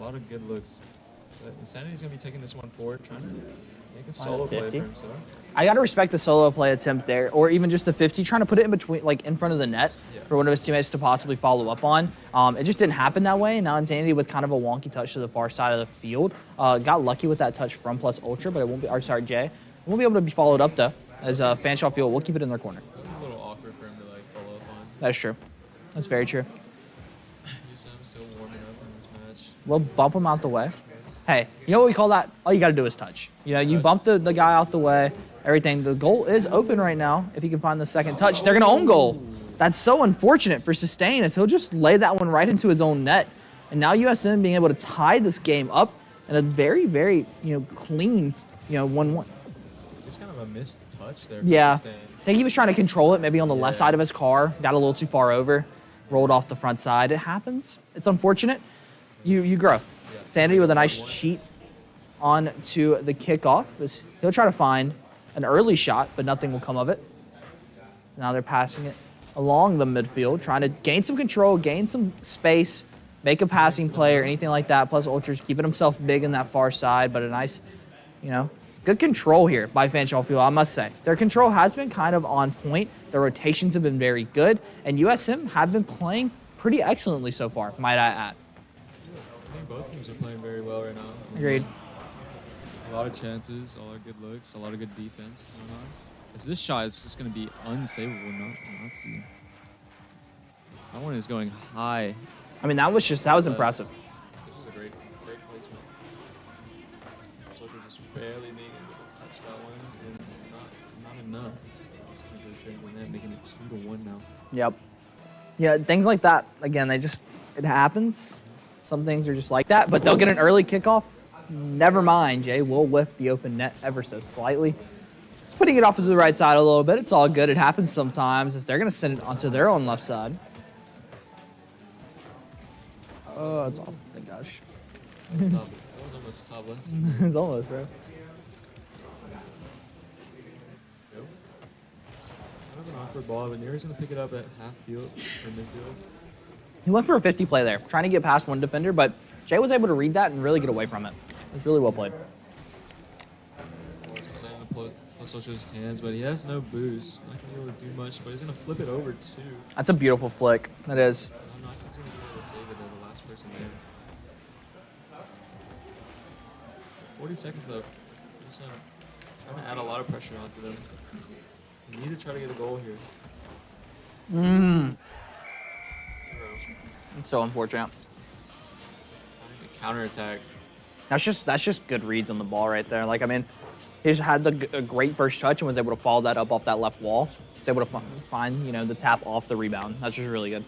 lot of good looks. But Insanity's going to be taking this one forward, trying to make a solo play for himself. I got to respect the solo play attempt there, or even just the 50, trying to put it in between, like in front of the net for one of his teammates to possibly follow up on. It just didn't happen that way. And now Insanity with kind of a wonky touch to the far side of the field. Got lucky with that touch from Plus Ultra, but it won't be, or sorry, Jay. It won't be able to be followed up though, as Fanshawe Field will keep it in their corner. It was a little awkward for him to like follow up on. That's true. That's very true. USM still warming up in this match. We'll bump him out the way. Hey, you know what we call that? All you got to do is touch. You know, you bump the guy out the way, everything. The goal is open right now. If he can find the second touch, they're going to own goal. That's so unfortunate for Sustain, as he'll just lay that one right into his own net. And now USM being able to tie this game up in a very, very, clean, 1-1. Just kind of a missed touch there. Yeah. Sustain. I think he was trying to control it maybe on the left side of his car. Got a little too far over. Rolled off the front side. It happens. It's unfortunate. You grow. Sanity with a nice cheat on to the kickoff. He'll try to find an early shot, but nothing will come of it. Now they're passing it along the midfield, trying to gain some control, gain some space, make a passing play or anything like that. Plus Ultra's keeping himself big in that far side, but a nice, good control here by Fanshawe Field, I must say. Their control has been kind of on point. Their rotations have been very good, and USM have been playing pretty excellently so far, might I add. I think both teams are playing very well right now. Agreed. A lot of chances, a lot of good looks, a lot of good defense. As this shot is just going to be unsavable, not see. That one is going high. I mean, that was impressive. This is a great placement. Soldier just barely being able to touch that one, and not enough. Just going to go straight into the net, making it 2-1 now. Yep. Yeah, things like that, again, it happens. Some things are just like that, but they'll get an early kickoff. Never mind, Jay. We'll lift the open net ever so slightly. Just putting it off to the right side a little bit. It's all good. It happens sometimes as they're going to send it onto their own left side. Oh, it's off. Thank gosh. That was almost top left. It's almost, bro. Kind of an awkward ball, but Neri's going to pick it up at half field or midfield. He went for a 50 play there, trying to get past one defender, but Jay was able to read that and really get away from it. It was really well played. It's going to land in the Plus Ultra's hands, but he has no boost. Not going to be able to do much, but he's going to flip it over too. That's a beautiful flick. That is. I'm not going to be able to save it though, the last person there. 40 seconds left. Just trying to add a lot of pressure onto them. You need to try to get a goal here. It's so unfortunate. Counterattack. That's just good reads on the ball right there. Like, I mean, he just had a great first touch and was able to follow that up off that left wall. Was able to find, the tap off the rebound. That's just really good.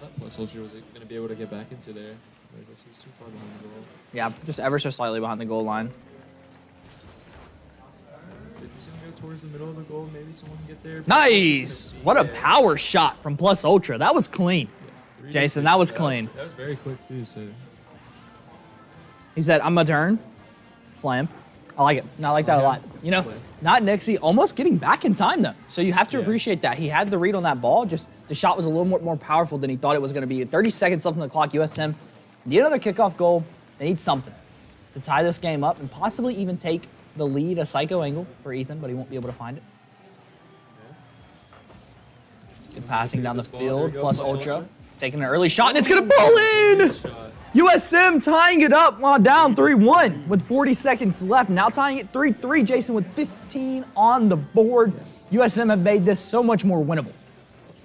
That Plus Ultra was going to be able to get back into there. But I guess he was too far behind the goal. Yeah, just ever so slightly behind the goal line. He's going to go towards the middle of the goal. Maybe someone can get there. Nice! What a power shot from Plus Ultra. That was clean. Yeah, Jason, that was clean. That was very quick too, so. He said, I'm going to turn. Slam. I like it. I like that a lot. Not Nixie, almost getting back in time, though. So you have to appreciate that. He had the read on that ball. Just the shot was a little more powerful than he thought it was going to be. 30 seconds left on the clock. USM need another kickoff goal. They need something to tie this game up and possibly even take the lead, a psycho angle for Ethan, but he won't be able to find it. Good passing down the field. Plus Ultra taking an early shot, and it's going to pull in! USM tying it up while down 3-1 with 40 seconds left. Now tying it 3-3. Jason with 15 on the board. USM have made this so much more winnable.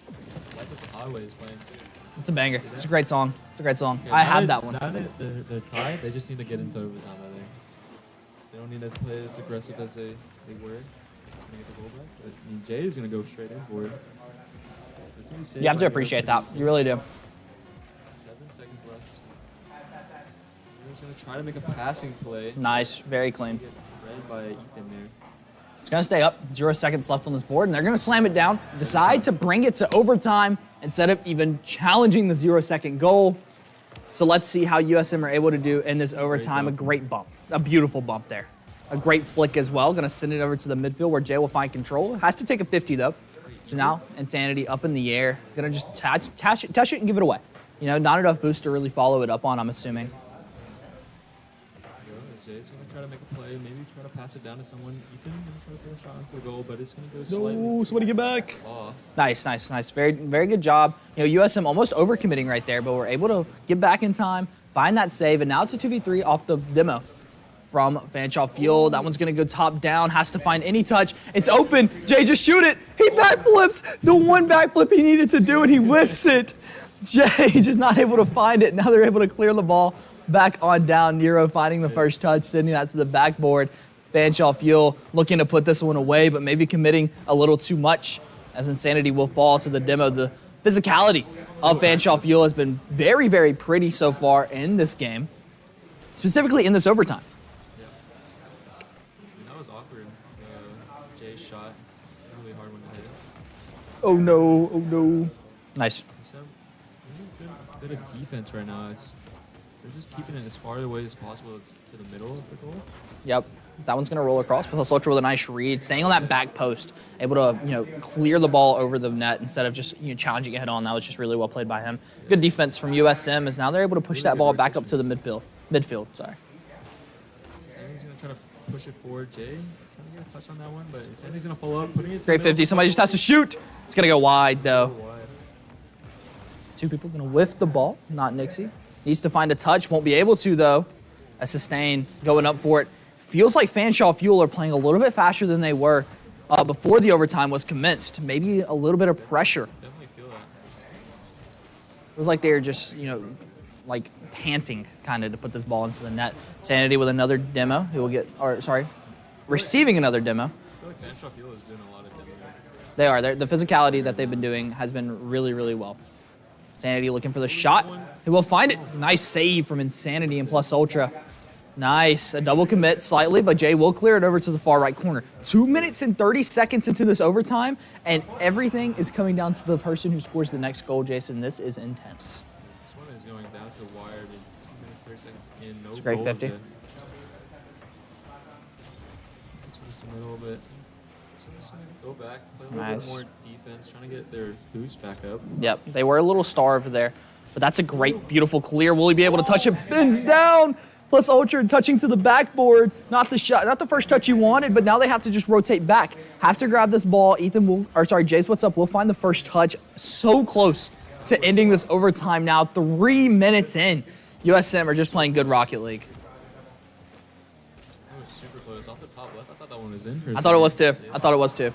I like this Highway is playing too. It's a banger. It's a great song. It's a great song. Yeah, I had that one. Now they're tied. They just need to get into overtime, I think. They don't need to play as aggressive as they were. To get the goal back. But I mean, Jay is going to go straight in for it. You have to appreciate that. You really do. 7 seconds left. He's going to try to make a passing play. Nice. Very clean. Get read by Ethan there. It's going to stay up. 0 seconds left on this board, and they're going to slam it down. Decide to bring it to overtime instead of even challenging the 0-second goal. So let's see how USM are able to do in this overtime. A great bump. A beautiful bump there. A great flick as well. Going to send it over to the midfield where Jay will find control. Has to take a 50, though. So now, Insanity up in the air. Going to just touch it and give it away. Not enough boost to really follow it up on, I'm assuming. Jay's going to try to make a play, maybe try to pass it down to someone. Ethan going to try to put a shot into the goal, but it's going to go slightly. Somebody get back. Off. Nice. Very, very good job. USM almost overcommitting right there, but we're able to get back in time, find that save, and now it's a 2v3 off the demo from Fanshawe Field. That one's going to go top down, has to find any touch. It's open. Jay, just shoot it. He backflips. The one backflip he needed to do, and he whips it. Jay just not able to find it. Now they're able to clear the ball back on down. Nero finding the first touch, sending that to the backboard. Fanshawe Fuel looking to put this one away, but maybe committing a little too much, as Insanity will fall to the demo. The physicality of Fanshawe Fuel has been very, very pretty so far in this game, specifically in this overtime. That was awkward. Jay's shot, really hard one to hit. Oh no. Nice. So, good bit of defense right now. They're just keeping it as far away as possible to the middle of the goal. Yep. That one's going to roll across. Plus Ultra with a nice read, staying on that back post, able to clear the ball over the net instead of just challenging it head on. That was just really well played by him. Good defense from USM, as now they're able to push that ball back up to the midfield. Sorry. Sandy's going to try to push it forward. Jay trying to get a touch on that one, but Sandy's going to follow up, putting it to Great 50. Somebody just has to shoot. It's going to go wide though. Two people going to whiff the ball. Not Nixie. Needs to find a touch. Won't be able to though. A sustain going up for it. Feels like Fanshawe Fuel are playing a little bit faster than they were before the overtime was commenced. Maybe a little bit of pressure. Definitely feel that. It was like they were just, like panting kind of to put this ball into the net. Sanity with another demo. Receiving another demo. I feel like Fanshawe Fuel is doing a lot of demo. They are. The physicality that they've been doing has been really, really well. Sanity looking for the shot. He will find it. Nice save from Insanity and Plus Ultra. Nice. A double commit slightly, but Jay will clear it over to the far right corner. 2 minutes and 30 seconds into this overtime, and everything is coming down to the person who scores the next goal, Jason. This is intense. This one is going down to the wire. 2 minutes, 30 seconds in. No It's a great goal, 50. Jay. Just a little bit. So just go back, play a little bit more defense, trying to get their boost back up. Yep, they were a little starved there, but that's a great, beautiful clear. Will he be able to touch it? Bends down. Plus Ultra touching to the backboard. Not the shot, not the first touch he wanted, but now they have to just rotate back. Have to grab this ball. Jace, what's up? We'll find the first touch. So close to ending this overtime now. 3 minutes in. USM are just playing good Rocket League. That was super close. Off the top left, I thought that one was in for a I thought it was second. too. I thought it was too.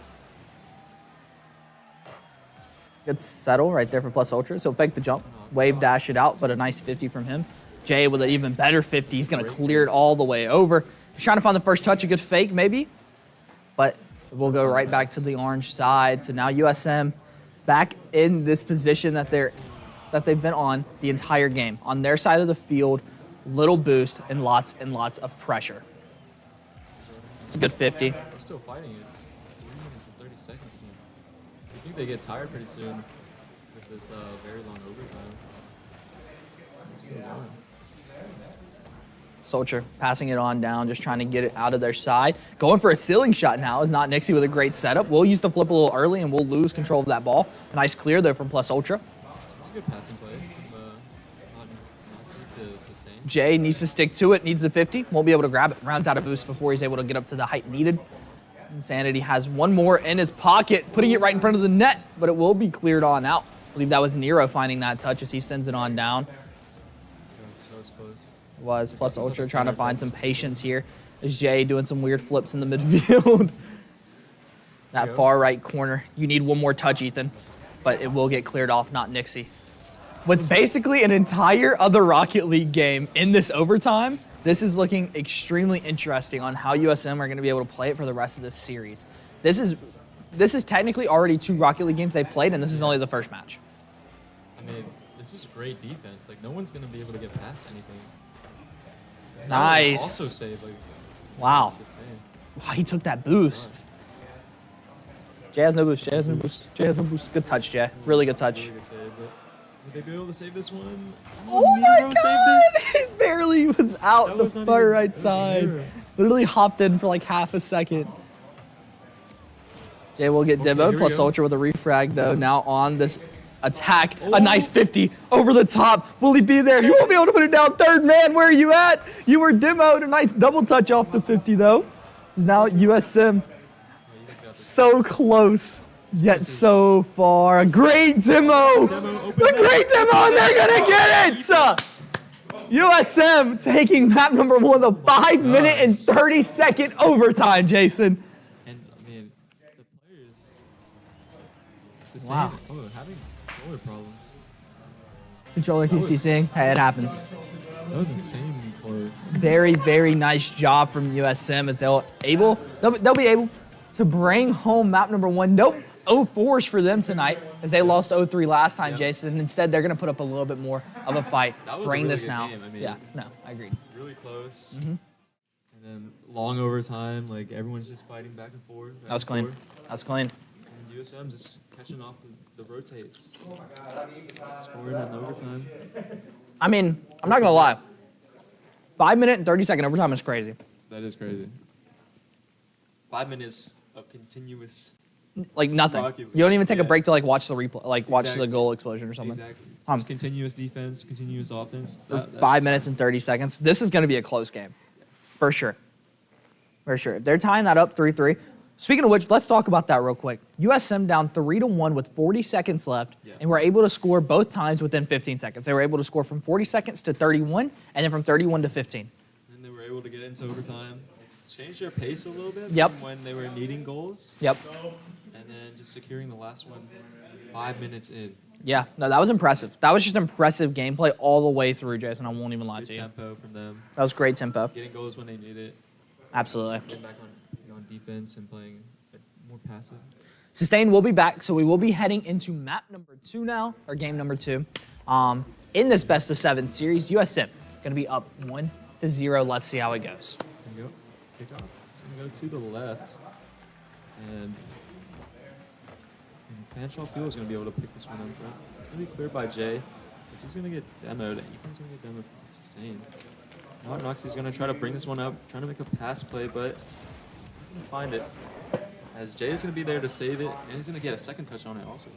Good settle right there for Plus Ultra. So fake the jump. Wave dash it out, but a nice 50 from him. Jay with an even better 50. He's going to clear it all the way over. He's trying to find the first touch, a good fake maybe. But we'll go right back to the orange side. So now USM back in this position that they've been on the entire game. On their side of the field, little boost and lots of pressure. It's a good 50. They're still fighting. It's 3 minutes and 30 seconds again. I think they get tired pretty soon with this very long overtime. It's still going. Soldier passing it on down, just trying to get it out of their side. Going for a ceiling shot now is not Nixie with a great setup. We'll use the flip a little early and we'll lose control of that ball. A nice clear there from Plus Ultra. It's a good passing play from Nazi to sustain. Jay needs to stick to it, needs the 50. Won't be able to grab it. Rounds out of boost before he's able to get up to the height needed. Insanity has one more in his pocket, putting it right in front of the net, but it will be cleared on out. I believe that was Nero finding that touch as he sends it on down. So it's close. Was Plus Ultra trying to find some patience here. There's Jay doing some weird flips in the midfield. That far right corner. You need one more touch, Ethan, but it will get cleared off, not Nixie. With basically an entire other Rocket League game in this overtime, this is looking extremely interesting on how USM are going to be able to play it for the rest of this series. This is technically already 2 Rocket League games they've played, and this is only the first match. I mean, this is great defense. Like, no one's going to be able to get past anything. Nice. Also save, like, Wow. it's just saying. Wow, he took that boost. Jay has no boost. Jay has no boost. Jay has no boost. Good touch, Jay. Really good touch. Really good save, but would they be able to save this one? Oh my Nero saved God! it. It barely was out That the was not far even- right that was side. Nero. Literally hopped in for like half a second. Jay will get Okay, demoed. here we Plus go. Ultra with a refrag though. Now on this attack. A nice 50 over the top. Will he be there? He won't be able to put it down. Third man, where are you at? You were demoed. A nice double touch off the 50, though. Now USM so close, yet so far. A great demo. A great demo, and they're going to get it. USM taking map number 1, the 5-minute and 30-second overtime, Jason. And I mean, the players. It's the Wow. same. Oh, having controller problems. Controller keeps CCing. Hey, it happens. That was insanely close. Very, very nice job from USM as they'll be able to bring home map number 1. Nope, 0-4s for them tonight as they lost 0-3 last time, Jason. Instead, they're going to put up a little bit more of a fight. That was a bring really this good now. game. I mean, Yeah, no, I agreed. Really close. And then long overtime, like everyone's just fighting back and forth. That was clean. That was clean. And USM just catching off the rotates. Scoring in overtime. I mean, I'm not going to lie. 5-minute and 30-second overtime is crazy. That is crazy. 5 minutes of continuous. Like nothing. Rocky League. You don't even take a Yeah. break to like watch the replay, like watch the Exactly. goal explosion or something. Exactly. Just continuous defense, continuous offense. For That's 5 just- minutes and 30 seconds. This is going to be a close game. For sure. For sure. If they're tying that up 3-3. Speaking of which, let's talk about that real quick. USM down 3-1 with 40 seconds left, and were able to score both times within 15 seconds. They were able to score from 40 seconds to 31, and then from 31 to 15. And they were able to get into overtime. Changed their pace a little bit Yep. from when they were needing goals. Yep. And then just securing the last one 5 minutes in. Yeah, no, that was impressive. That was just impressive gameplay all the way through, Jason. I won't even lie Good to you. tempo from them. That was great tempo. Getting goals when they need it. Absolutely. Getting back on defense and playing more passive. Sustain will be back, so we will be heading into map number 2 now, or game number 2. In this best of 7 series, USM going to be up 1-0. Let's see how it goes. There you go. Kick off. It's going to go to the left. And Fanshawe Fuel is going to be able to pick this one up. It's going to be cleared by Jay. He's going to get demoed. Ethan's going to get demoed from Sustain. Now Noxie's going to try to bring this one up, trying to make a pass play, but couldn't find it. As Jay is going to be there to save it, and he's going to get a second touch on it also.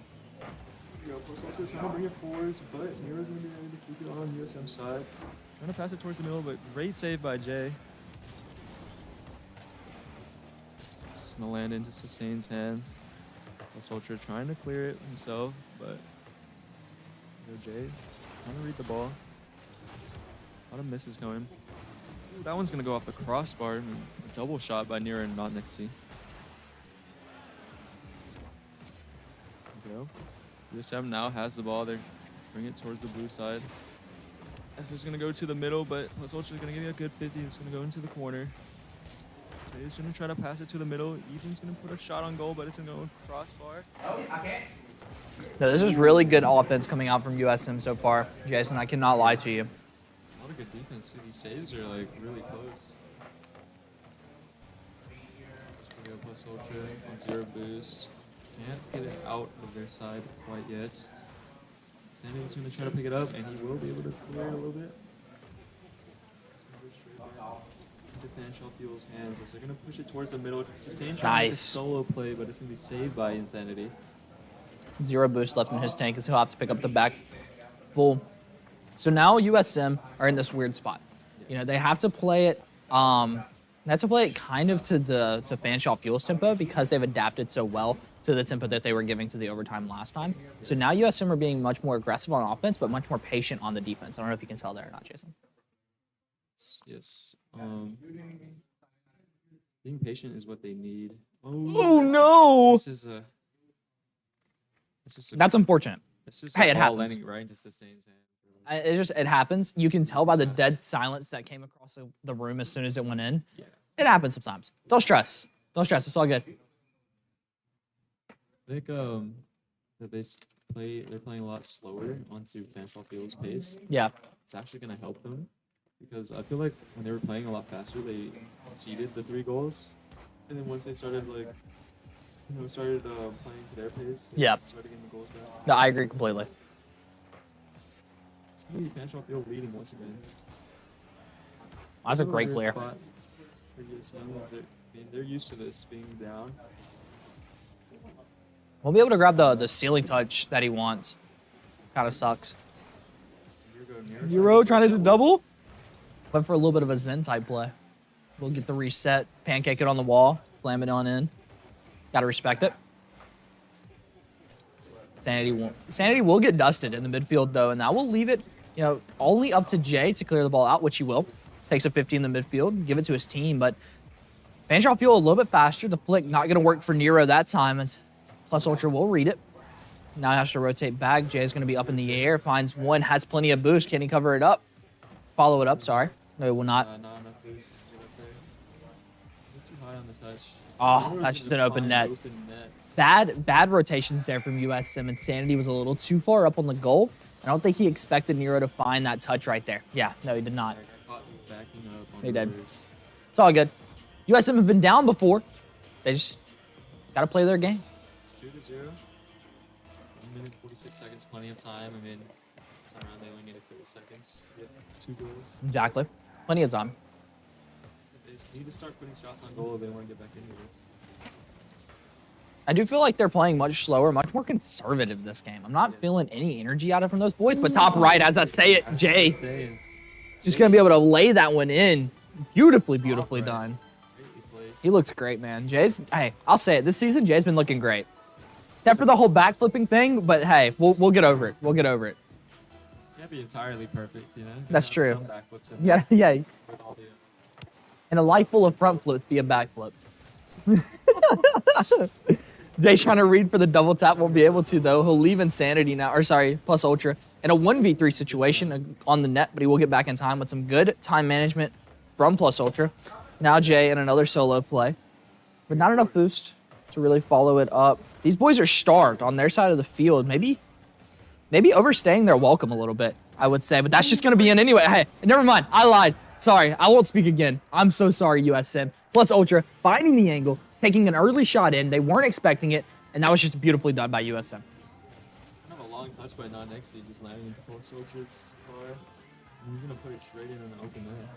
Post also trying to bring it forwards, but Nero's going to be able to keep it on USM's side. Trying to pass it towards the middle, but great save by Jay. Just going to land into Sustain's hands. Soldier trying to clear it himself, but Jay's trying to read the ball. A lot of misses going. Ooh, that one's going to go off the crossbar. I mean, a double shot by Nero and not Nixie. There we go. USM now has the ball. They're bringing it towards the blue side. This is going to go to the middle, but Soldier is going to give you a good 50. It's going to go into the corner. Jay's going to try to pass it to the middle. Ethan's going to put a shot on goal, but it's going to go crossbar. No, this is really good offense coming out from USM so far, Jason. I cannot lie to you. A lot of good defense, too. These saves are, like, really close. So we go plus Soldier on 0 boost. Can't get it out of their side quite yet. Sandin's going to try to pick it up, and he will be able to clear it a little bit. It's going to go straight back into Fanshawe Fuel's hands as they're going to push it towards the middle. Sustain trying to make a solo play, but it's going to be saved by Insanity. 0 boost left in his tank as he'll have to pick up the back full. So now USM are in this weird spot. You know, they have to play it. They have to play it kind of to Fanshawe Fuel's tempo because they've adapted so well to the tempo that they were giving to the overtime last time. So now USM are being much more aggressive on offense, but much more patient on the defense. I don't know if you can tell there or not, Jason. Yes. Being patient is what they need. Oh no! This is a. That's unfortunate. It's just Hey, a it ball happens. landing right into Sustain's hand. It happens. You can tell by the dead silence that came across the room as soon as it went in. Yeah. It happens sometimes. Don't stress. Don't stress. It's all good. I think that they're playing a lot slower onto Fanshawe Field's pace. Yeah. It's actually going to help them because I feel like when they were playing a lot faster, they conceded the 3 goals, and then once they started playing to their pace, they Yeah. started getting the goals back. No, I agree completely. It's going to be Fanshawe Field leading once again. That's a great Weird clear. spot for USM. They're used to this being down. We'll be able to grab the ceiling touch that he wants. Kind of sucks. Nero Zero trying to do double. Went for a little bit of a Zen type play. We'll get the reset, pancake it on the wall, slam it on in. Got to respect it. Sanity will get dusted in the midfield, though, and that will leave it, only up to Jay to clear the ball out, which he will. Takes a 50 in the midfield, give it to his team, but Fanshawe Fuel a little bit faster. The flick not going to work for Nero that time, as Plus Ultra will read it. Now he has to rotate back. Jay's going to be up in the air, finds one, has plenty of boost. Can he cover it up? Follow it up, sorry. No, he will not. Not enough boost. Too high on the touch. Oh, that's just an open net. Bad rotations there from USM. Insanity was a little too far up on the goal. I don't think he expected Nero to find that touch right there. Yeah, no, he did not. He did. It's all good. USM have been down before. They just got to play their game. It's 2-0. 1 minute 46 seconds, plenty of time. I mean, it's not around. They only needed 30 seconds to get 2 goals. Exactly. Plenty of time. They need to start putting shots on goal if they want to get back into this. I do feel like they're playing much slower, much more conservative this game. I'm not feeling any energy out of from those boys, but top right, as I say it, Jay. Just going to be able to lay that one in. Beautifully done. He looks great, man. Hey, I'll say it. This season, Jay's been looking great. Except for the whole backflipping thing, but hey, we'll get over it. We'll get over it. Can't be entirely perfect, That's true. Some backflips in Yeah, there. yeah. In a life full of front flips, be a backflip. Jay trying to read for the double tap, won't be able to, though. He'll leave Insanity now, Plus Ultra, in a 1v3 situation on the net, but he will get back in time with some good time management from Plus Ultra. Now Jay in another solo play, but not enough boost to really follow it up. These boys are starved on their side of the field. Maybe overstaying their welcome a little bit, I would say, but that's just going to be in anyway. Hey, never mind. I lied. Sorry, I won't speak again. I'm so sorry, USM. Plus Ultra finding the angle, taking an early shot in. They weren't expecting it, and that was just beautifully done by USM. Kind of a long touch by non-Nexi, just landing into Plus Ultra's car. And he's going to put it straight in an open net.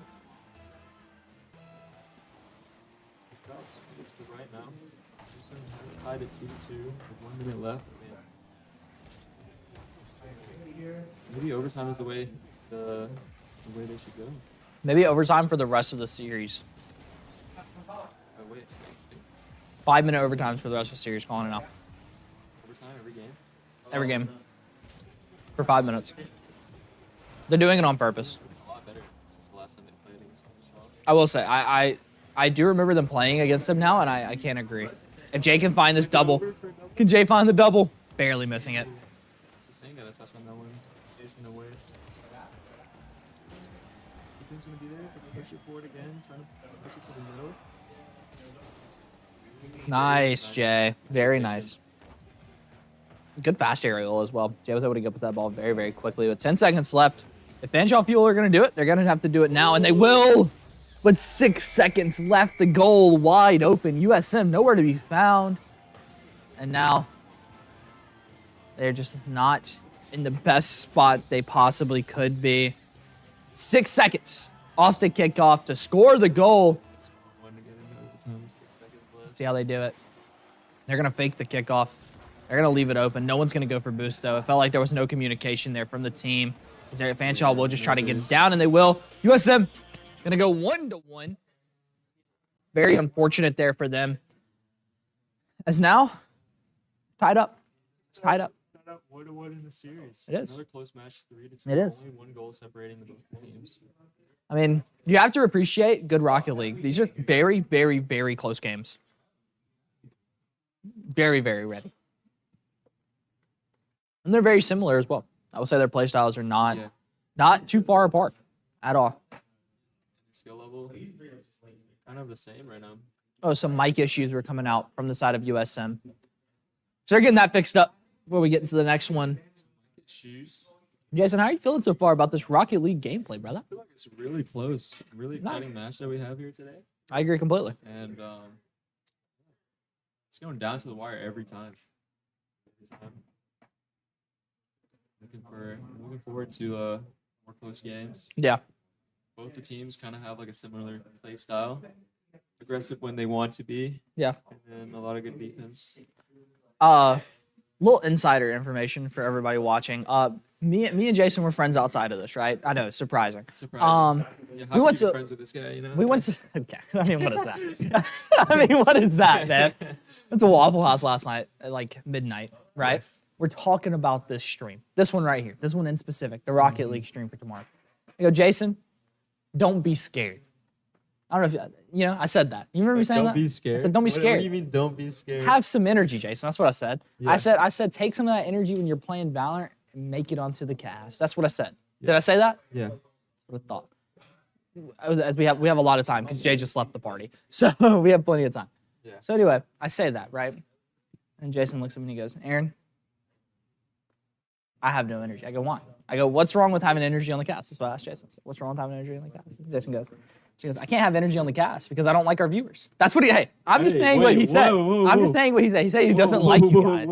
Just gonna get to the right now. It's tied at 2-2 with 1 minute left. Maybe overtime is the way they should go. Maybe overtime for the rest of the series. Oh, wait. 5-minute overtimes for the rest of the series, calling it out. Overtime every game? Every game. For 5 minutes. They're doing it on purpose. A lot better since the last time they played against Fanshawe. I will say, I do remember them playing against them now, and I can't agree. If Jay can find this double, can Jay find the double? Barely missing it. It's the same guy that touched on that one. Station away. Ethan's going to be there. Can push it forward again. Trying to push it to the middle. Nice, Jay. Very nice. Good fast aerial as well. Jay was able to get up with that ball very, very quickly. With 10 seconds left, if Fanshawe Fuel are going to do it, they're going to have to do it now, and they will. With 6 seconds left, the goal wide open. USM nowhere to be found. And now they're just not in the best spot they possibly could be. 6 seconds off the kickoff to score the goal. See how they do it. They're going to fake the kickoff. They're going to leave it open. No one's going to go for boost, though. It felt like there was no communication there from the team. Fanshawe will just try to get it down, and they will. USM going to go 1-1. Very unfortunate there for them. As now, tied up. It's tied up. 1-1 in the series. It is. Another close match, 3-2. It is. Only 1 goal separating the both teams. I mean, you have to appreciate good Rocket League. These are very, very, very close games. Very, very ready. And they're very similar as well. I would say their play styles are not too far apart at all. Skill level, kind of the same right now. Oh, some mic issues were coming out from the side of USM. So they're getting that fixed up before we get into the next one. Shoes. Jason, how are you feeling so far about this Rocket League gameplay, brother? I feel like it's really close. Really exciting match that we have here today. I agree completely. And it's going down to the wire every time. Looking forward to more close games. Yeah. Both the teams kind of have like a similar play style. Aggressive when they want to be. Yeah. And then a lot of good defense. Little insider information for everybody watching. Me and Jason were friends outside of this, right? I know, surprising. Surprising. Yeah, how we we went be to friends with this guy, you know? we went to okay. I mean, what is that? I mean, what is that, man? Went to Waffle House last night at like midnight, right? Yes. We're talking about this stream, this one right here, this one in specific, the Rocket League stream for tomorrow. I go, Jason, don't be scared. I don't know if you know. I said that. You remember me saying that? Don't be scared. I said, don't be What scared. do you mean, don't be scared? Have some energy, Jason. That's what I said. Yeah. I said, take some of that energy when you're playing Valorant and make it onto the cast. That's what I said. Did I say that? Yeah. That's what I thought. As we have a lot of time because Jay just left the party, so we have plenty of time. Yeah. So anyway, I say that, right? And Jason looks at me and he goes, Aaron, I have no energy. I go, why? I go, what's wrong with having energy on the cast? That's what I asked Jason. I said, what's wrong with having energy on the cast? She goes, I can't have energy on the cast because I don't like our viewers. That's what I'm just saying what he said. I'm just saying what he said. He said he doesn't like you guys.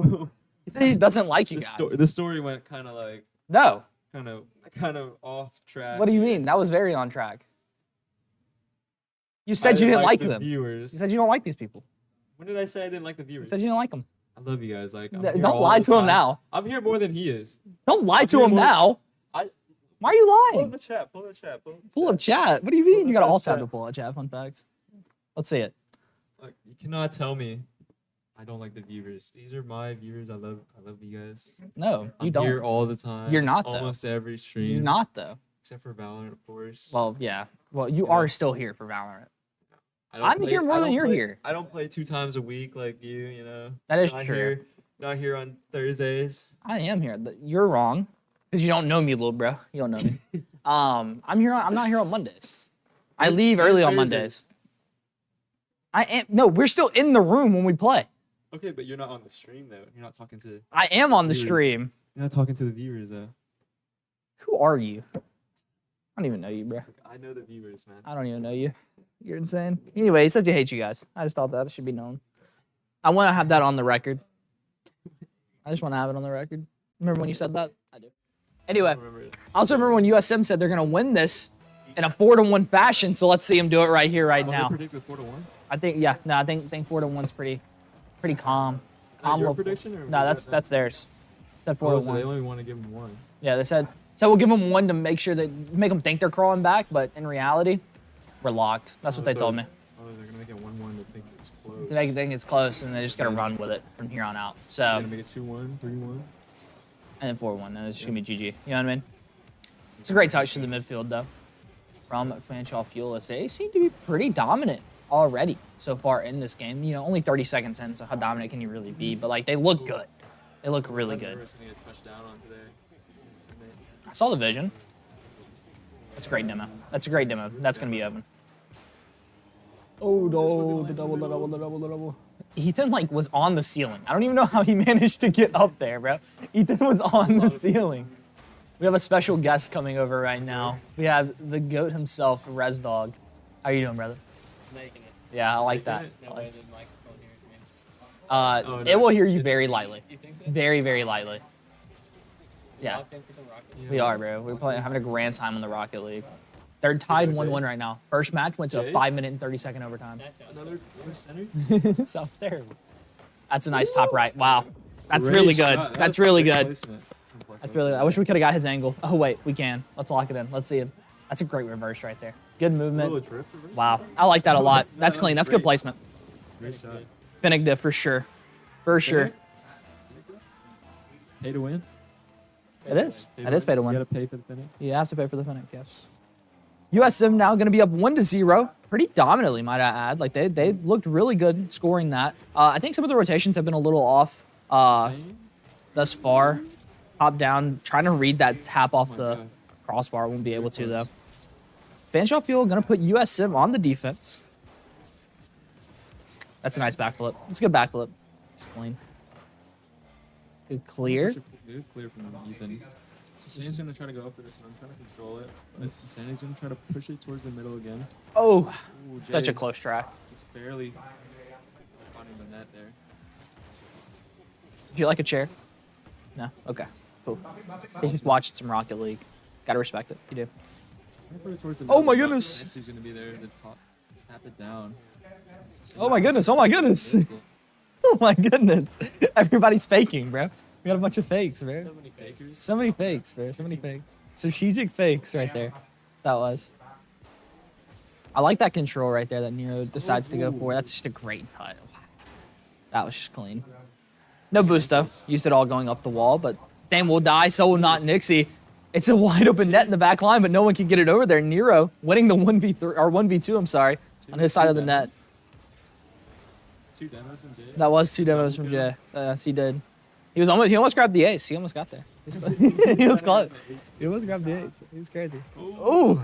He said he doesn't like you guys. The story went kind of like, No. kind of off track. What do you mean? That was very on track. You said you didn't like them. Viewers. You said you don't like these people. When did I say I didn't like the viewers? You said you didn't like them. I love you guys. Like, Don't lie to him now. I'm here more than he is. Don't lie to him now. Why are you Pull lying? the chat. Pull the chat. Pull up chat. What do you mean? You got to up alt tab chat. to pull up chat. Fun facts. Let's see it. Like, you cannot tell me I don't like the viewers. These are my viewers. I love you guys. No, you I'm don't. here all the time. You're not, though. Almost every stream. You're not though. Except for Valorant, of course. Well, yeah. Well, you Yeah. are still here for Valorant. I don't I'm here more I than don't you're play- here. I don't play 2 times a week like you know. That is Not true. Here, not here on Thursdays. I am here. You're wrong because you don't know me, little bro. You don't know me. I'm not here on Mondays. I leave early on Thursdays. Mondays. No, we're still in the room when we play. Okay, but you're not on the stream though. You're not talking to. I am on the Viewers. stream. You're not talking to the viewers though. Who are you? I don't even know you, bro. I know the viewers, man. I don't even know you. You're insane. Anyway, he said you hate you guys. I just thought that should be known. I want to have that on the record. I just want to have it on the record. Remember when you said that? I do. Anyway, I don't remember it. I also remember when USM said they're going to win this in a 4-1 fashion, so let's see them do it right here, right Oh, now. they predicted 4-1. I think 4-1's pretty calm. Is that Calm your level. prediction or No, was that that's theirs. Said Oh, so they 4-1. only want to give him one. Yeah, they said, so we'll give them one to make sure that, make them think they're crawling back, but in reality, we're locked. That's what they told me. Oh, they're gonna make it 1-1 to think it's close. To make it think it's close, and they just gotta run with it from here on out. So, They're gonna make it 2-1, 3-1. and then 4-1, and it's just gonna be GG. You know what I mean? It's a great touch to the midfield, though. From Fanshawe Fuel, they seem to be pretty dominant already so far in this game. You know, only 30 seconds in, so how dominant can you really be? But like, they look good. They look really good. Whoever's gonna get touched down on today. His teammate. I saw the vision. That's a great demo. That's a great demo. That's gonna be open. Oh no! The double. Ethan like was on the ceiling. I don't even know how he managed to get up there, bro. Ethan was on the ceiling. We have a special guest coming over right now. We have the GOAT himself, Res Dog. How you doing, brother? Making it. Yeah, I like that. No way the microphone hears me. Oh, It no. will hear you very lightly. You think so? Very, very lightly. Yeah. Locked in for some Rocket League? Yeah. We are, bro. We're playing, having a grand time on the Rocket League. They're tied 1-1 right now. First match went to a Jay? 5-minute and 30-second overtime. That sounds Another center. It sounds terrible. That's a nice top right. Wow. That's Great really shot. good. That That's was really great good. placement. That's really. I wish we could have got his angle. Oh wait, we can. Let's lock it in. Let's see him. That's a great reverse right there. Good A movement. little drift reverse. Wow. I like that a lot. No, That's that clean. was That's good great. placement. Great shot. Finnick diff for sure. For sure. Pay to win. It is. That is pay to You win. gotta pay for the finish. You have to pay for the Finnick, yes. USM now going to be up 1-0. Pretty dominantly, might I add. Like they looked really good scoring that. I think some of the rotations have been a little off thus far. Top down, trying to read that tap off my the God. crossbar. Won't be able to though. Fanshawe Fuel going to put USM on the defense. That's a nice backflip. It's a good backflip. Clean. Good clear. Good clear from Ethan. Sandy's gonna try to go up for this one. I'm trying to control it, but Sandy's gonna try to push it towards the middle again. Oh, Ooh, such Jay a close try. just barely finding the net there. Would you like a chair? No? Okay. Cool. He's just watching some Rocket League. Gotta respect it. You do. Trying to put it towards the Oh middle, my but goodness. He's gonna be there to tap it down. Oh my goodness. Oh my goodness. Oh my goodness. Everybody's faking, bro. We got a bunch of fakes, man. So many fakers. So many fakes, bro. So many fakes. Strategic fakes right there. That was. I like that control right there that Nero decides to go for. That's just a great touch. That was just clean. No boost though. Used it all going up the wall, but Stan will die, so will not Nixie. It's a wide open net in the back line, but no one can get it over there. Nero winning the 1v3 or 1v2, I'm sorry, on his side of the net. 2 demos from Jay. That was 2 demos from Jay. Yes, he did. He almost grabbed the ace. He almost got there. He was close. He almost grabbed the ace. He was crazy. Ooh.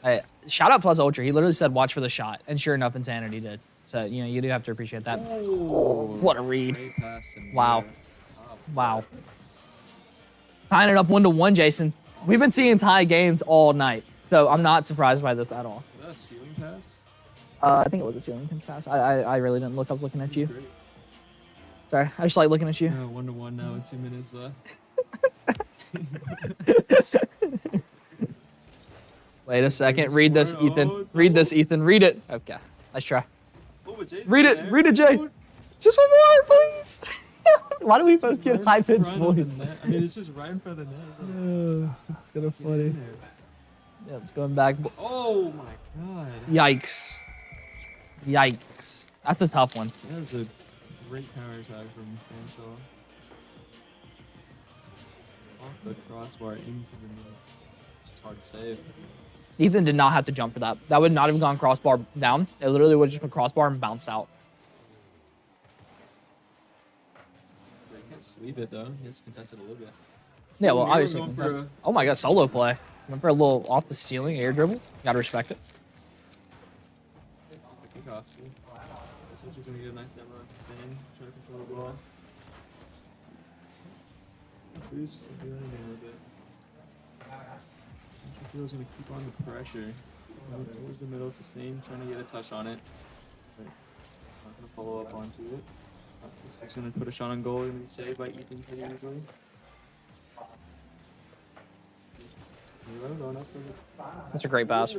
Hey, shout out Plus Ultra. He literally said, "Watch for the shot," and sure enough, Insanity did. So you do have to appreciate that. What a read! Wow. Wow. Tying it up 1-1, Jason. We've been seeing tie games all night, so I'm not surprised by this at all. Was that a ceiling pass? I think it was a ceiling pass. I really didn't look up looking at you. Great. Sorry, I just like looking at you. 1-1 now with 2 minutes left. Wait a second. Read this, Ethan. Read this, Ethan. Read it. Okay, let's try. Read it. Read it, Jay. Just one more, please. Why do we both get high pitched voice? I mean, it's just right in front of the net. It's kind of funny. Yeah, it's going back. Oh my god. Yikes. Yikes. That's a tough one. That's a great power attack from Fanshaw. Off the crossbar into the net. It's just hard to save. Ethan did not have to jump for that. That would not have gone crossbar down. It literally would have just been crossbar and bounced out. You can't just leave it though. He has to contest it a little bit. Yeah, well, Nero obviously. going for a- Oh my god, solo play. Went for a little off the ceiling air dribble. Gotta respect it. Kickoff too. So she's gonna get a nice demo on sustain. Try to control the ball. Boost and do anything with it. Feels gonna keep on the pressure. Move towards the middle, sustain, trying to get a touch on it. But not gonna follow up onto it. It's gonna put a shot on goal and be saved by Ethan pretty easily. Nero going up for the. That's a great pass.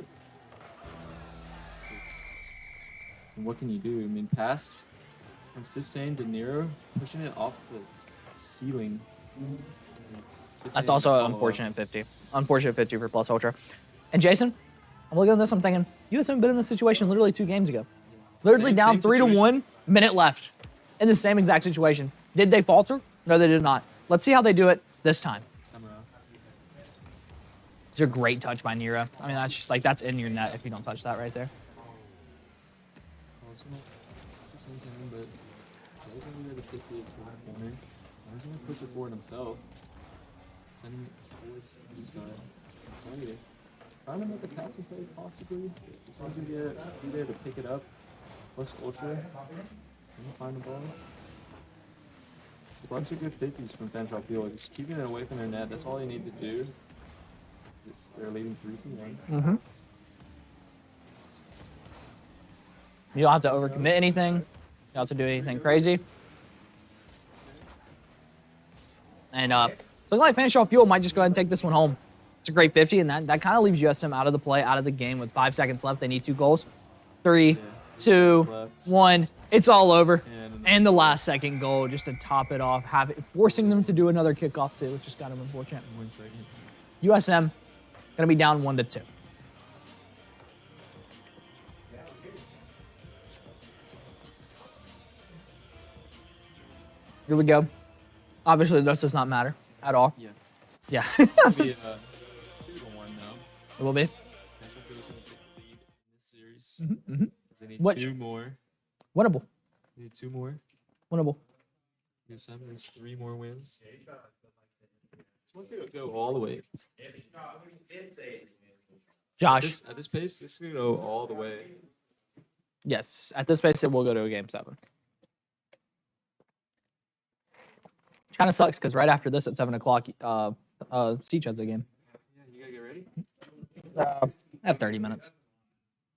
And what can you do? I mean, pass from sustain to Nero, pushing it off the ceiling. That's also an unfortunate 50. Unfortunate 50 for Plus Ultra. And Jason, I'm looking at this, I'm thinking, you guys haven't been in this situation literally 2 games ago. Literally down 3-1, minute left. In the same exact situation. Did they falter? No, they did not. Let's see how they do it this time. It's a great touch by Nero. I mean, that's just like, that's in your net if you don't touch that right there. But he's gonna be able to pick it to the corner. He's gonna push it forward himself. Sending it towards the side. It's not either. Trying to make a passing play possibly. As long as you get be there to pick it up. Plus Ultra. And find the ball. A bunch of good 50s from Fanshaw Field. Just keeping it away from their net. That's all you need to do. They're leading 3-1. Mm-hmm. You don't have to overcommit anything. You don't have to do anything crazy. And looking like Fanshaw Fuel might just go ahead and take this one home. It's a great 50, and that kind of leaves USM out of the play, out of the game with 5 seconds left. They need 2 goals. 3, 2, 1. It's all over. And the last second goal just to top it off, forcing them to do another kickoff too, which is kind of unfortunate. 1 second. USM going to be down 1-2. Here we go. Obviously, this does not matter at all. Yeah. Yeah. It'll be 2-1 now. It will be. Fanshaw Field is going to take the lead in this series. Mm-hmm. They need What? 2 more. Winnable. They need 2 more. Winnable. USM needs 3 more wins. This one could go all the way. Josh. At this pace, this could go all the way. Yes. At this pace, it will go to a game 7. Which kind of sucks because right after this at 7 o'clock, Siege has a game. Yeah, you gotta get ready. I have 30 minutes.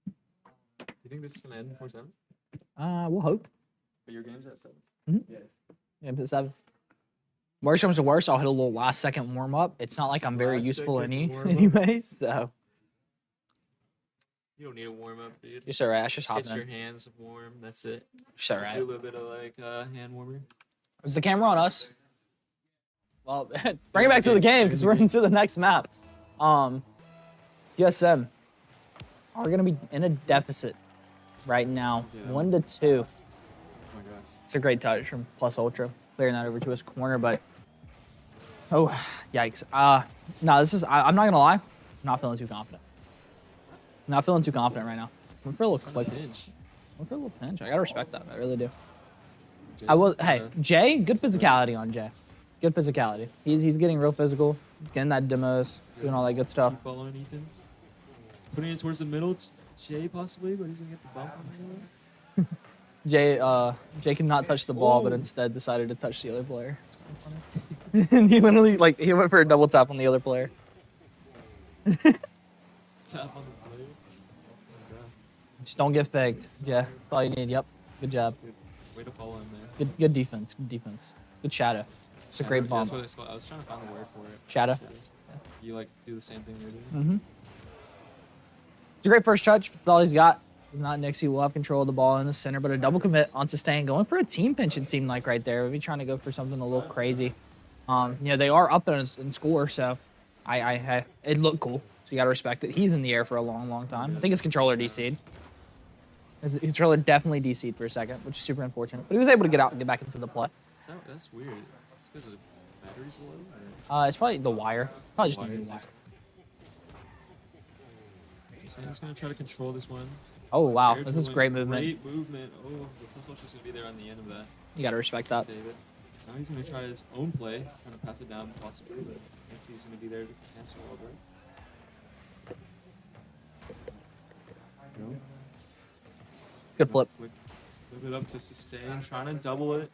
You think this is gonna end before 7? We'll hope. But your game's at 7. Game's at 7. Worst comes to worst, I'll hit a little last second warm up. It's not like I'm very Last useful second warm-up. anyway, so. You don't need a warm up, dude. You're so right. I should Just hop get your in. hands warm. That's it. So Just right. do a little bit of like hand warmer. Is the camera on us? Well, bring it back to the game because we're into the next map. USM are gonna be in a deficit right now, Yeah. 1-2. Oh my gosh. It's a great touch from Plus Ultra, clearing that over to his corner, but oh, yikes. No, this is. I'm not gonna lie, I'm not feeling too confident. Not feeling too confident right now. I'm for a little Trying to quick. pinch. I'm for a little pinch. I gotta respect that. I really do. Jay's I will. gonna Hey, try to- Jay, good physicality on Jay. Good physicality. He's getting real physical, getting that demos, doing all that good stuff. Keep following Ethan. Putting it towards the middle. It's Jay possibly, but he's gonna get the bump on the Jay cannot touch the ball, but Whoa. instead decided to touch the other player. It's kind of funny. And he literally he went for a double tap on the other player. Tap on the play. Oh my God. Just don't get faked. Yeah, that's all you need. Yep. Good job. Good way to follow him there. Good defense. Good defense. Good shadow. It's a great Yeah, bomb. that's what it's called. I was trying to find the word for it. Shadow. You like do the same thing you're doing. Mm-hmm. It's a great first touch. That's all he's got. If not, Nixie will have control of the ball in the center, but a double commit onto Stain. Going for a team pinch, it seemed like right there. Maybe trying to go for something a little crazy. They are up in score, so it looked cool. So you got to respect it. He's in the air for a long, long time. I think his controller DC'd. His controller definitely DC'd for a second, which is super unfortunate. But he was able to get out and get back into the play. That's weird. It's because the battery's low? Or It's probably the wire. Probably just why needed is wire. this- So Santa's gonna try to control this one. Oh, wow. Fair This to is win. great movement. Great movement. Oh, the pistol's just gonna be there on the end of that. You got to respect that. Save it. Now he's gonna try his own play, trying to pass it down possibly, but Nixie's gonna be there to cancel over it. Good flip. Flip it up to sustain, trying to double it.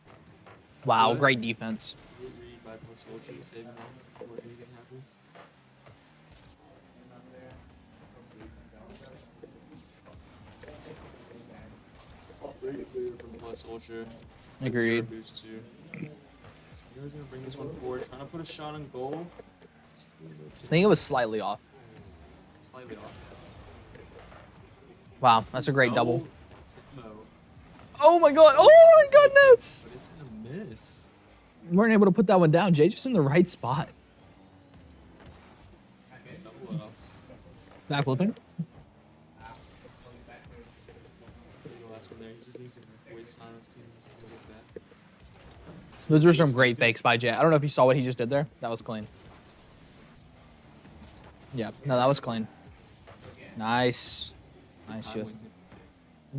Wow, What? great defense. Great read by Post Ultra, saving him before anything happens. Great clear from Plus Ultra. Agreed. Zero boost too. So here's gonna bring this one forward, trying to put a shot on goal. I think it was slightly off. Slightly off. Wow, that's a great double. No, Oh my god! Oh my goodness! but it's gonna miss. We weren't able to put that one down. Jay just in the right spot. Double offs. Back flipping. The last one there. He just needs to waste time on his team. Just to get that. Those were some great fakes by Jay. I don't know if you saw what he just did there. That was clean. Yeah, no, that was clean. Nice. Nice, Time just wasting.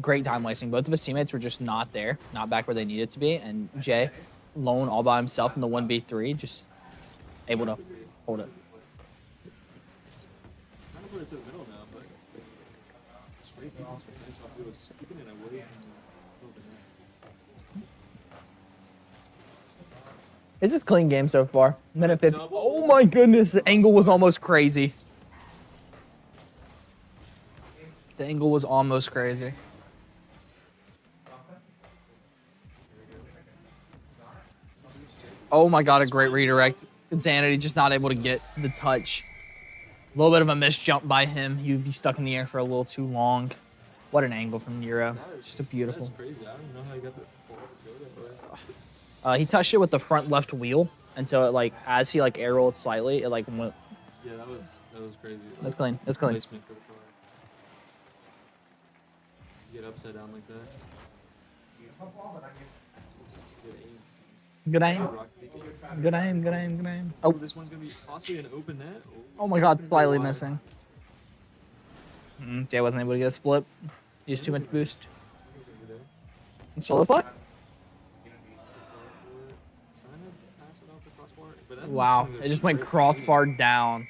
great time wasting. Both of his teammates were just not there, not back where they needed to be, and Jay, alone all by himself in the 1v3, just able to hold it. Trying to put it to the middle now, but straight defense for finish off field, just keeping it away from the open net. It's a clean game so far. Minute 50. Oh my goodness, the angle was almost crazy. The angle was almost crazy. Oh my god, a great redirect. Insanity just not able to get the touch. A little bit of a missed jump by him. He'd be stuck in the air for a little too long. What an angle from Nero. Just a beautiful. That's crazy. I don't even know how he got the ball to go that way. He touched it with the front left wheel, and so it as he air rolled slightly, it went. Yeah, that was crazy. That's clean. That's clean. Placement for the car. You get upside down like that. Good aim. Good aim. Rock kick. Good aim. Good aim. Good aim. Oh, Oh, this one's gonna be possibly an open net. oh my it's God, gonna be slightly wide. missing. Jay wasn't able to get a split. He used too much boost. Somebody's gonna be there. Solo play? Trying to pass it off the crossbar, but that was Wow, gonna go it just went straight crossbar in. down.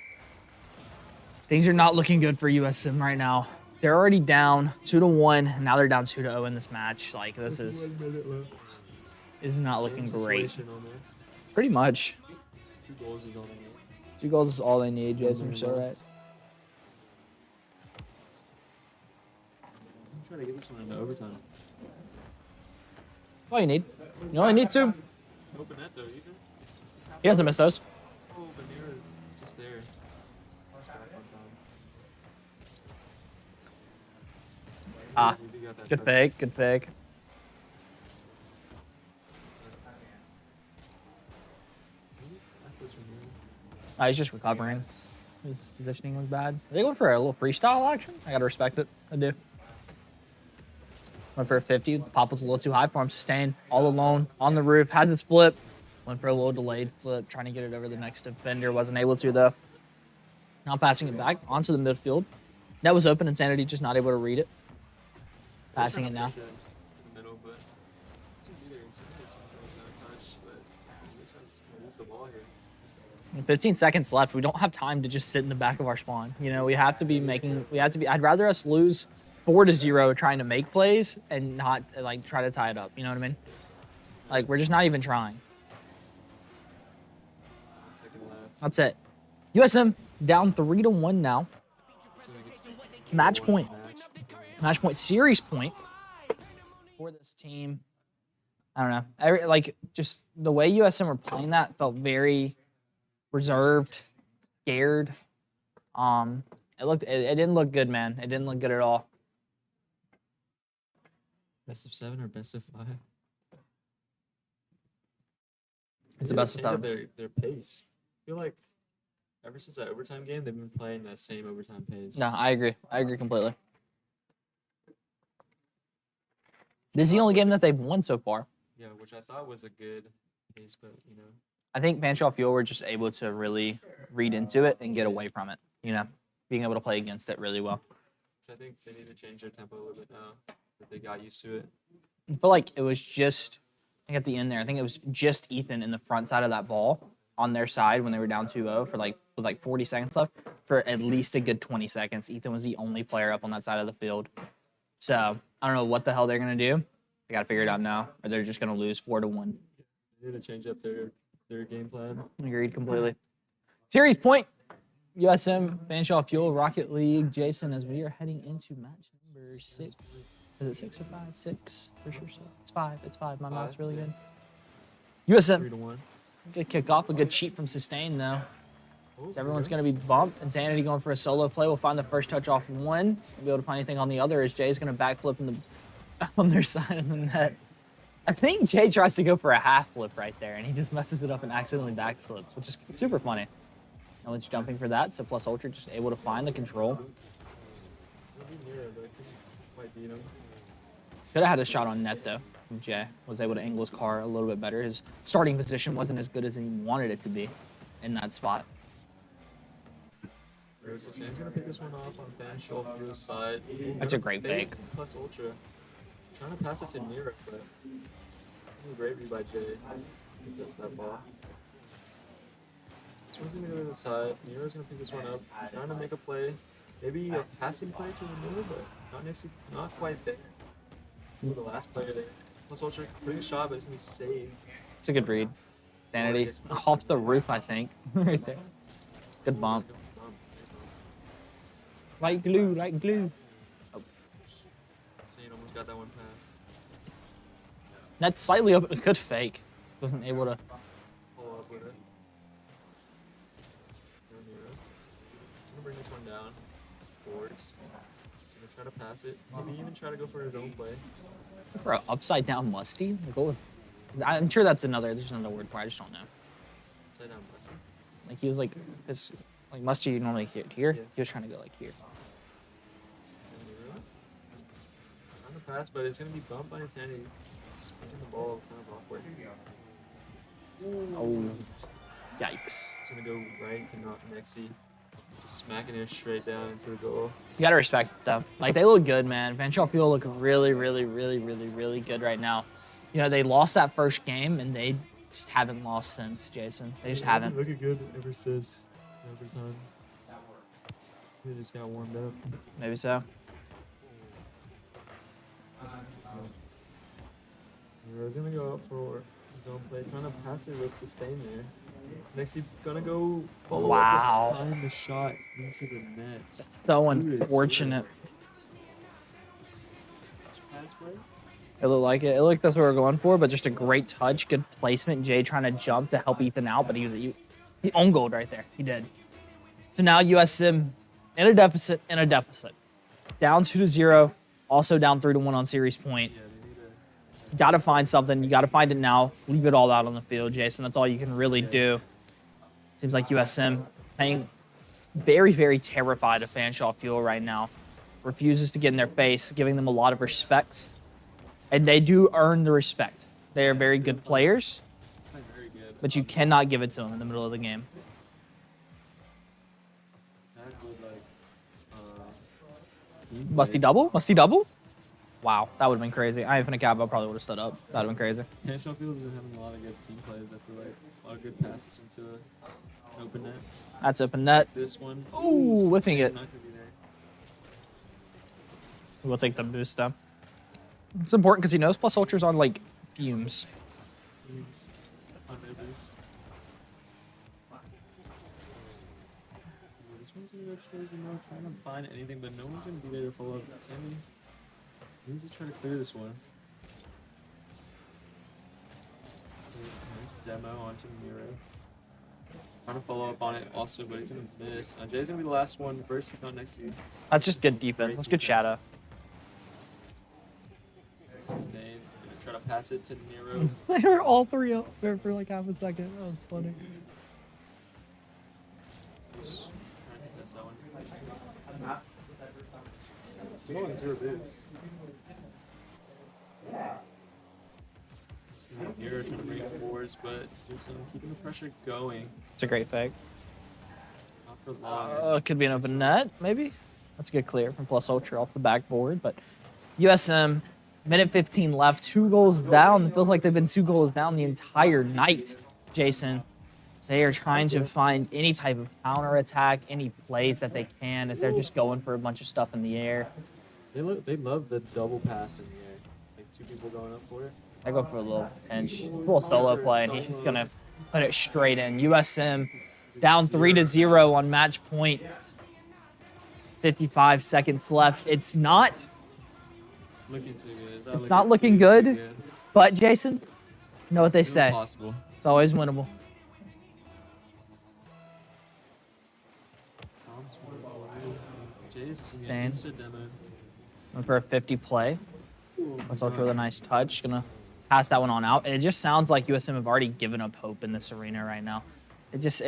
Things are not looking good for USM right now. They're already down 2-1, and now they're down 2-0 in this match. This is 1 minute left. not looking Same great. situation almost. Pretty much. 2 goals is all they need. 2 goals is all they need, Jason. You're so right. I'm trying to get this one into overtime. All you need. You only need 2. Open net though, even. He hasn't missed those. Oh, Banera's just there. Just back on time. Ah, We do got that good touch. fake. Good fake. He's just recovering. His positioning was bad. Are they going for a little freestyle action? I gotta respect it. I do. Went for a 50. The pop was a little too high for him. Sustain all alone on the roof. Has his flip. Went for a little delayed flip, trying to get it over the next defender. Wasn't able to though. Now passing it back onto the midfield. That was open. Insanity just not able to read it. Passing it now. To the middle, but it's either Insanity's gonna touch, but looks like he's gonna lose the ball here. 15 seconds left. We don't have time to just sit in the back of our spawn. You know, we have to be making. I'd rather us lose 4-0 trying to make plays and not like try to tie it up. You know what I mean? Like we're just not even trying. 1 second left. That's it. USM down 3-1 now. So we get Match point. match. Match point. Series point for this team. I don't know. Just the way USM were playing that felt very reserved, scared. It didn't look good, man. It didn't look good at all. Best of 7 or best of 5? It's the best of 7. Their pace. I feel like ever since that overtime game, they've been playing that same overtime pace. No, I agree. I agree completely. This is the only game that they've won so far. Yeah, which I thought was a good pace, but you know. I think Fanshawe Fuel were just able to really read into it and get away from it. You know, being able to play against it really well. Which I think they need to change their tempo a little bit now that they got used to it. I feel like it was just, I think at the end there, I think it was just Ethan in the front side of that ball on their side when they were down 2-0 with like 40 seconds left for at least a good 20 seconds. Ethan was the only player up on that side of the field. So I don't know what the hell they're going to do. They got to figure it out now, or they're just going to lose 4-1. They need to change up their game plan. Agreed completely. Series point. USM, Fanshawe Fuel, Rocket League, Jason, as we are heading into match number 6. Is it 6 or 5? 6 for sure. It's 5. It's 5. My math's really good. USM. 3-1. Good kick off. A good cheat from Sustain, though. Oh, So everyone's going to be bumped. Insanity going for a solo play. We'll find the first touch off one. We'll be able to find anything on the other as Jay's going to backflip on their side of the net. I think Jay tries to go for a half flip right there, and he just messes it up and accidentally backflips, which is super funny. No one's jumping for that, so Plus Ultra just able to find the control. Could have had a shot on net, though. Jay was able to angle his car a little bit better. His starting position wasn't as good as he wanted it to be in that spot. He's going to pick this one off on Fanshawe Fuel's side. That's a great fake. Plus Ultra. Trying to pass it to Nira, but it's going to be great read by Jay. He takes that ball. This one's going to go to the side. Nira's going to pick this one up. Trying to make a play. Maybe a passing play to Nira, but not quite there. It's the last player there. Plus Ultra, pretty shot, but it's going to be saved. It's a good read. Sanity. Off the roof, I think. Right there. Good bump. Like glue, like glue. Oh. Sane almost got that one pass. That's slightly up. A good fake. Wasn't able to. Pull up with it. Go Nira. I'm going to bring this one down. Forwards. He's going to try to pass it. Maybe even try to go for his own play. For an upside down musty? The goal is, I'm sure there's another word for it. I just don't know. Upside down musty. Like he was like this, like musty you normally hit here. Yeah. He was trying to go like here. Trying to pass, but it's going to be bumped by Insanity. Spinning the ball kind of awkward. Oh, yikes! It's going to go right to not Nexi. Just smacking it straight down into the goal. You gotta respect them. Like they look good, man. Fanshawe Fuel look really, really, really, really, really good right now. You know, they lost that first game and they just haven't lost since, Jason. They just haven't. Looking good ever since overtime. They just got warmed up. Maybe so. Hero's gonna go up for his own play, trying to pass it with Sustain there. Next, he's gonna go follow Wow. up behind the shot into the net. So unfortunate. Pass play? It looked like it. It looked like that's what we were going for, but just a great touch, good placement. Jay trying to jump to help Ethan out, but he own goaled right there. He did. So now USM in a deficit, down 2-0, also down 3-1 on series point. Yeah, they need to. You got to find something. You got to find it now. Leave it all out on the field, Jason. That's all you can really do. Seems like USM playing very, very terrified of Fanshawe Fuel right now. Refuses to get in their face, giving them a lot of respect. And they do earn the respect. They are very good players, Very good. but you cannot give it to them in the middle of the game. That would team Must he plays. double? Must he double? Wow, that would have been crazy. I ain't finna cap, I probably would have stood up. That would have been crazy. National Field has been having a lot of good team plays. I feel like a lot of good passes into an open net. That's open net. This one. Ooh, whipping it. Not gonna be there. We'll take the boost though. It's important because he knows Plus Ultra's on like fumes. Oops. On their boost. This one's gonna go crazy more, trying to find anything, but no one's gonna be there to follow up. Sammy needs to try to clear this one. Nice demo onto Miro. Trying to follow up on it also, but he's gonna miss. Now Jay's gonna be the last one. First, he's not next to you. That's just good defense. That's good shadow. Sustained. Gonna try to pass it to Nero. They were all three up there for like half a second. That was funny. Just trying to test that one. Still on 0 boost. Nero trying to bring it forwards, but just keeping the pressure going. It's a great fake. Not for long. Could be an open net, maybe. That's a good clear from Plus Ultra off the backboard. But USM, minute 15 left, 2 goals down. It feels like they've been 2 goals down the entire night, Jason. They are trying to find any type of counterattack, any plays that they can, as they're just going for a bunch of stuff in the air. They love the double pass in the air. Like 2 people going up for it. I go for a little pinch, little solo play, and he's just gonna put it straight in. USM down 3-0 on match point. 55 seconds left. It's not, Looking too good. It's not looking good. But Jason, you know what they say. Possible. It's always winnable. Jay's just gonna Dang. get instant demo. Went for a 50 play. That's also with a nice touch. Gonna pass that one on out. And it just sounds like USM have already given up hope in this arena right now. It just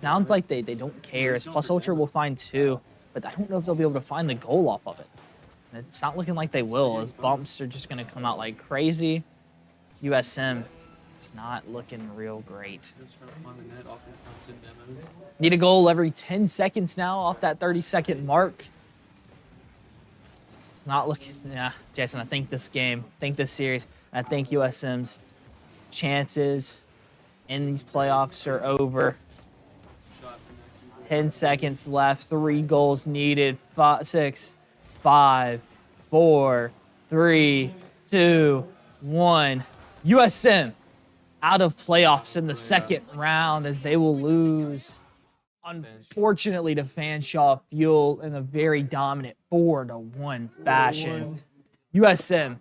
sounds like they don't care. As Plus Ultra will find 2, but I don't know if they'll be able to find the goal off of it. And it's not looking like they will, as bumps are just gonna come out like crazy. USM, it's not looking real great. Just trying to find the net off the instant demo. Need a goal every 10 seconds now off that 30-second mark. It's not looking, yeah, Jason, I think this series, I think USM's chances in these playoffs are over. Shot from next to 10 seconds left, 3 goals needed, 6, 5, 4, 3, 2, 1. USM out of playoffs in the second round as they will lose, unfortunately, to Fanshawe Fuel in a very dominant 4-1 fashion. USM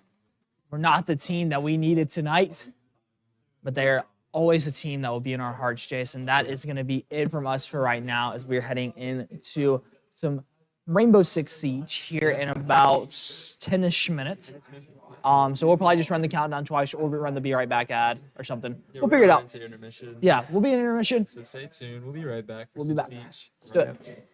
were not the team that we needed tonight, but they're always a team that will be in our hearts, Jason. That is going to be it from us for right now as we're heading into some Rainbow Six Siege here in about 10-ish minutes. So we'll probably just run the countdown twice, or we'll run the Be Right Back ad or something. Yeah, We'll figure it out. into intermission. Yeah, we'll be in intermission. So stay tuned. We'll be right back. For We'll be some back. Siege. Let's do it.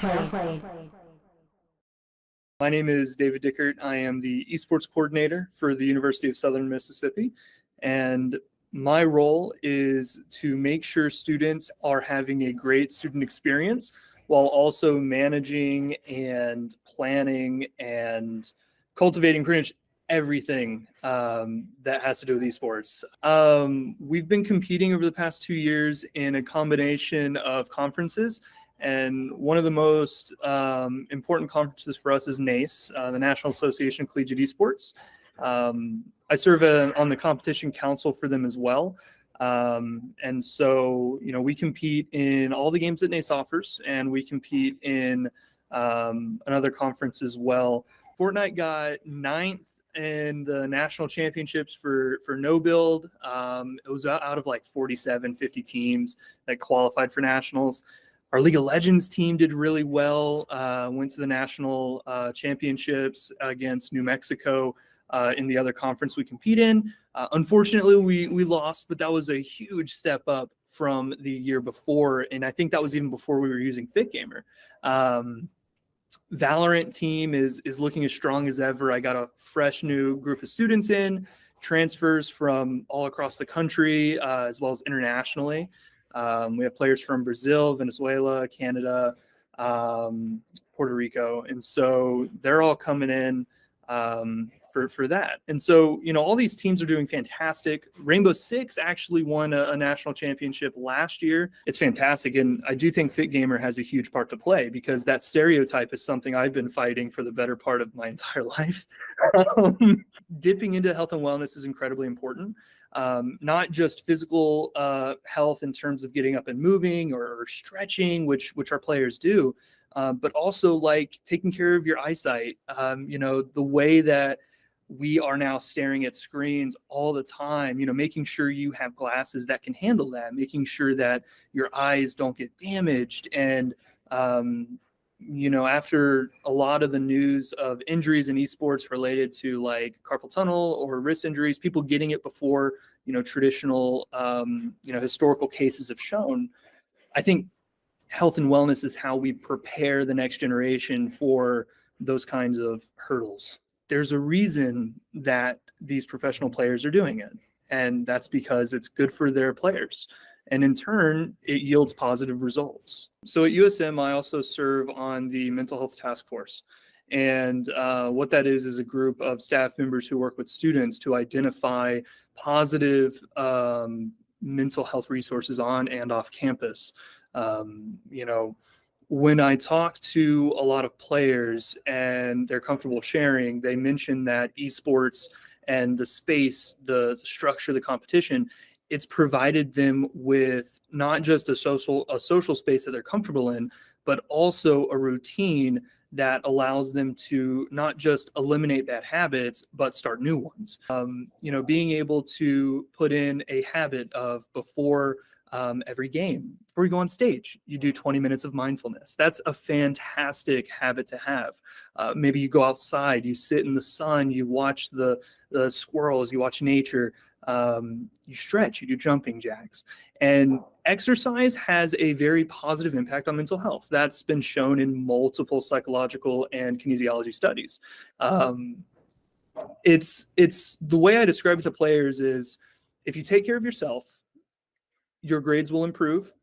My name is David Dickert. I am the Esports coordinator for the University of Southern Mississippi. And my role is to make sure students are having a great student experience while also managing and planning and cultivating pretty much everything that has to do with esports. We've been competing over the past 2 years in a combination of conferences. And one of the most important conferences for us is NACE, the National Association of Collegiate Esports. I serve on the competition council for them as well. And so, we compete in all the games that NACE offers, and we compete in another conference as well. Fortnite got 9th in the national championships for no build. It was out of like 47, 50 teams that qualified for nationals. Our League of Legends team did really well, went to the national championships against New Mexico in the other conference we compete in. Unfortunately, we lost, but that was a huge step up from the year before. And I think that was even before we were using FitGamer. Valorant team is looking as strong as ever. I got a fresh new group of students in, transfers from all across the country, as well as internationally. We have players from Brazil, Venezuela, Canada, Puerto Rico. And so they're all coming in for that. And so, all these teams are doing fantastic. Rainbow Six actually won a national championship last year. It's fantastic. And I do think FitGamer has a huge part to play, because that stereotype is something I've been fighting for the better part of my entire life. Dipping into health and wellness is incredibly important. Not just physical health in terms of getting up and moving or stretching, which our players do, but also like taking care of your eyesight. The way that we are now staring at screens all the time, making sure you have glasses that can handle that, making sure that your eyes don't get damaged. And after a lot of the news of injuries in esports related to like carpal tunnel or wrist injuries, people getting it before, traditional, historical cases have shown, I think health and wellness is how we prepare the next generation for those kinds of hurdles. There's a reason that these professional players are doing it, and that's because it's good for their players. And in turn, it yields positive results. So at USM, I also serve on the mental health task force. And what that is a group of staff members who work with students to identify positive mental health resources on and off campus. When I talk to a lot of players and they're comfortable sharing, they mention that esports and the space, the structure, the competition, it's provided them with not just a social space that they're comfortable in, but also a routine that allows them to not just eliminate bad habits, but start new ones. Being able to put in a habit of before every game, before you go on stage, you do 20 minutes of mindfulness. That's a fantastic habit to have. Maybe you go outside, you sit in the sun, you watch the squirrels, you watch nature, you stretch, you do jumping jacks. And exercise has a very positive impact on mental health. That's been shown in multiple psychological and kinesiology studies. It's the way I describe it to players is, if you take care of yourself, your grades will improve.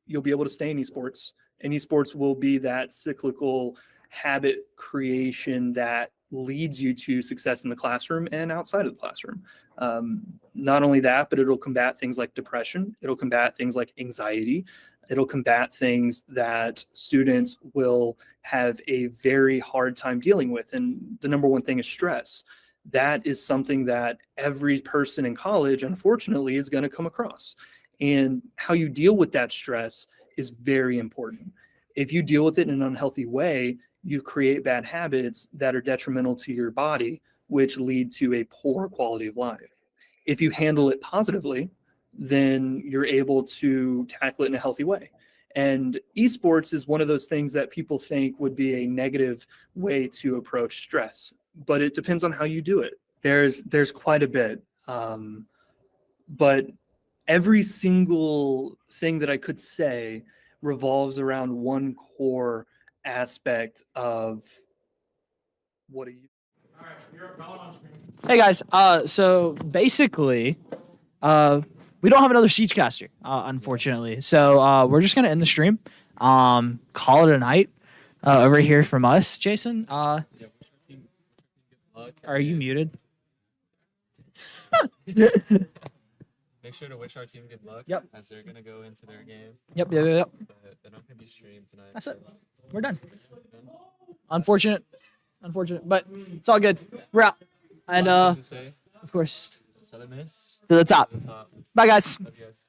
You'll be able to stay in esports, and esports will be that cyclical habit creation that leads you to success in the classroom and outside of the classroom. Not only that, but it'll combat things like depression. It'll combat things like anxiety. It'll combat things that students will have a very hard time dealing with. And the number one thing is stress. That is something that every person in college, unfortunately, is going to come across. And how you deal with that stress is very important. If you deal with it in an unhealthy way, you create bad habits that are detrimental to your body, which lead to a poor quality of life. If you handle it positively, then you're able to tackle it in a healthy way. And esports is one of those things that people think would be a negative way to approach stress, but it depends on how you do it. There's quite a bit, but every single thing that I could say revolves around one core aspect of what do you Hey guys, so basically, we don't have another Siegecaster, unfortunately. So we're just gonna end the stream. Call it a night. Over here from us, Jason. Yeah, wish our team good luck. Are you muted? Make sure to wish our team good luck. Yep. As they're gonna go into their game. Yep. But they're not gonna be streamed tonight. That's it. We're done. Unfortunate, but it's all good. We're out. And Last thing to say, of course, Southern Miss to the top. to the top. Bye, guys. Love you guys.